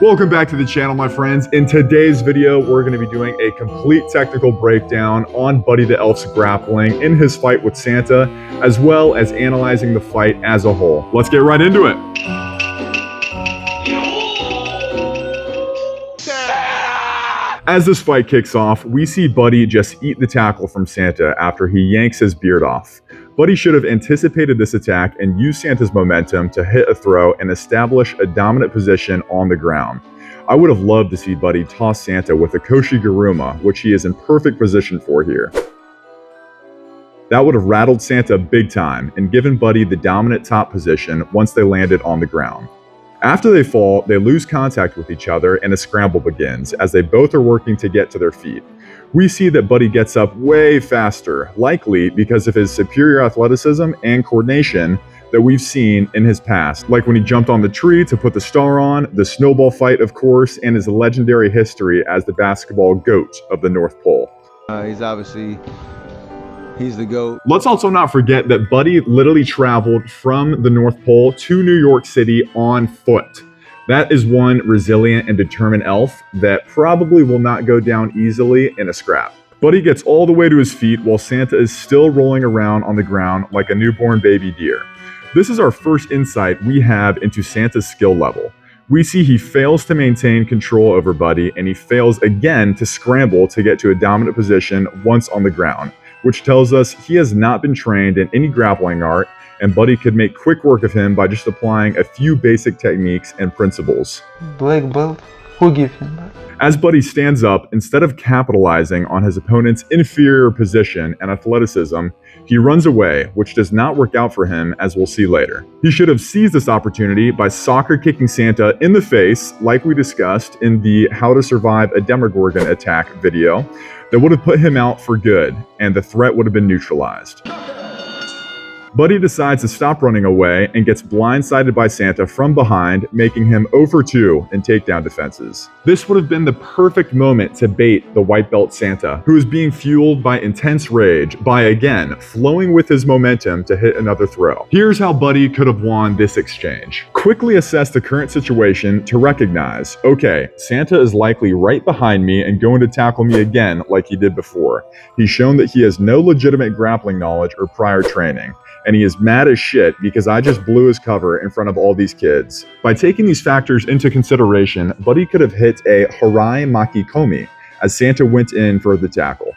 Welcome back to the channel, my friends. In today's video, we're going to be doing a complete technical breakdown on Buddy the Elf's grappling in his fight with Santa, as well as analyzing the fight as a whole. Let's get right into it. As this fight kicks off, we see Buddy just eat the tackle from Santa after he yanks his beard off. Buddy should have anticipated this attack and used Santa's momentum to hit a throw and establish a dominant position on the ground. I would have loved to see Buddy toss Santa with a Koshi Guruma, which he is in perfect position for here. That would have rattled Santa big time and given Buddy the dominant top position once they landed on the ground. After they fall, they lose contact with each other and a scramble begins as they both are working to get to their feet. We see that Buddy gets up way faster, likely because of his superior athleticism and coordination that we've seen in his past, like when he jumped on the tree to put the star on, the snowball fight of course, and his legendary history as the basketball GOAT of the North Pole. He's the GOAT. Let's also not forget that Buddy literally traveled from the North Pole to New York City on foot. That is one resilient and determined elf that probably will not go down easily in a scrap. Buddy gets all the way to his feet while Santa is still rolling around on the ground like a newborn baby deer. This is our first insight we have into Santa's skill level. We see he fails to maintain control over Buddy, and he fails again to scramble to get to a dominant position once on the ground, which tells us he has not been trained in any grappling art, and Buddy could make quick work of him by just applying a few basic techniques and principles. Black belt, who gave him that? As Buddy stands up, instead of capitalizing on his opponent's inferior position and athleticism, he runs away, which does not work out for him, as we'll see later. He should have seized this opportunity by soccer kicking Santa in the face, like we discussed in the How to Survive a Demogorgon Attack video, that would have put him out for good, and the threat would have been neutralized. Buddy decides to stop running away and gets blindsided by Santa from behind, making him 0 for 2 in takedown defenses. This would have been the perfect moment to bait the white belt Santa, who is being fueled by intense rage by, again, flowing with his momentum to hit another throw. Here's how Buddy could have won this exchange. Quickly assess the current situation to recognize, okay, Santa is likely right behind me and going to tackle me again like he did before. He's shown that he has no legitimate grappling knowledge or prior training, and he is mad as shit because I just blew his cover in front of all these kids. By taking these factors into consideration, Buddy could have hit a Harai Makikomi as Santa went in for the tackle.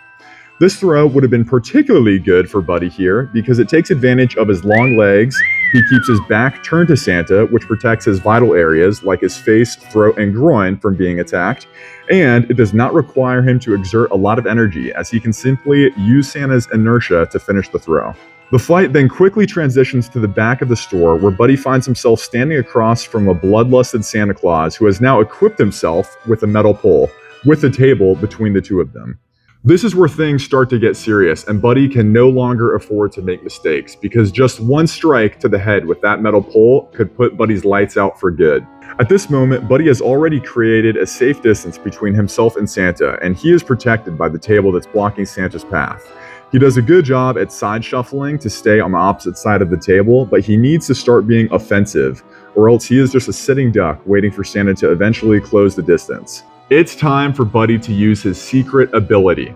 This throw would have been particularly good for Buddy here because it takes advantage of his long legs, he keeps his back turned to Santa, which protects his vital areas like his face, throat, and groin from being attacked, and it does not require him to exert a lot of energy as he can simply use Santa's inertia to finish the throw. The fight then quickly transitions to the back of the store where Buddy finds himself standing across from a bloodlusted Santa Claus who has now equipped himself with a metal pole, with a table between the two of them. This is where things start to get serious and Buddy can no longer afford to make mistakes because just one strike to the head with that metal pole could put Buddy's lights out for good. At this moment, Buddy has already created a safe distance between himself and Santa, and he is protected by the table that's blocking Santa's path. He does a good job at side shuffling to stay on the opposite side of the table, but he needs to start being offensive, or else he is just a sitting duck waiting for Santa to eventually close the distance. It's time for Buddy to use his secret ability.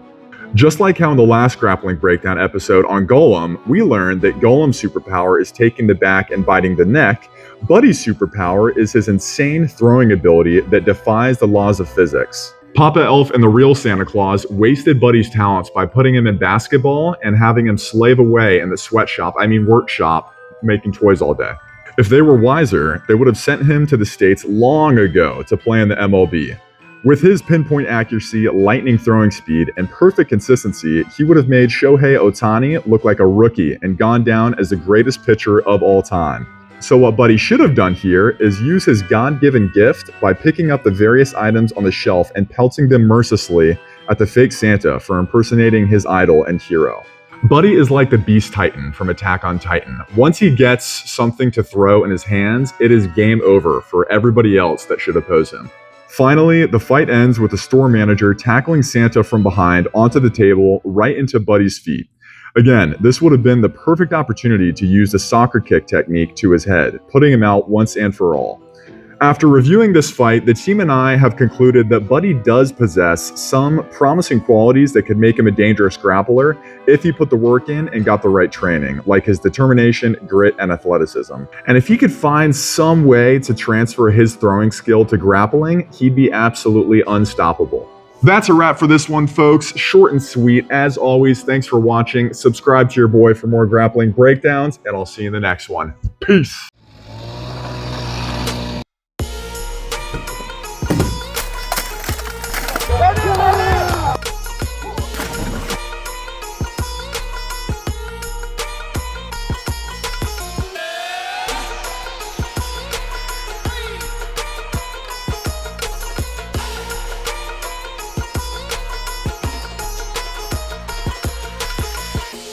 Just like how in the last Grappling Breakdown episode on Golem, we learned that Golem's superpower is taking the back and biting the neck, Buddy's superpower is his insane throwing ability that defies the laws of physics. Papa Elf and the real Santa Claus wasted Buddy's talents by putting him in basketball and having him slave away in the workshop, making toys all day. If they were wiser, they would have sent him to the States long ago to play in the MLB. With his pinpoint accuracy, lightning throwing speed, and perfect consistency, he would have made Shohei Ohtani look like a rookie and gone down as the greatest pitcher of all time. So what Buddy should have done here is use his God-given gift by picking up the various items on the shelf and pelting them mercilessly at the fake Santa for impersonating his idol and hero. Buddy is like the Beast Titan from Attack on Titan. Once he gets something to throw in his hands, it is game over for everybody else that should oppose him. Finally, the fight ends with the store manager tackling Santa from behind onto the table right into Buddy's feet. Again, this would have been the perfect opportunity to use the soccer kick technique to his head, putting him out once and for all. After reviewing this fight, the team and I have concluded that Buddy does possess some promising qualities that could make him a dangerous grappler if he put the work in and got the right training, like his determination, grit, and athleticism. And if he could find some way to transfer his throwing skill to grappling, he'd be absolutely unstoppable. That's a wrap for this one, folks. Short and sweet. As always, thanks for watching. Subscribe to your boy for more grappling breakdowns, and I'll see you in the next one. Peace.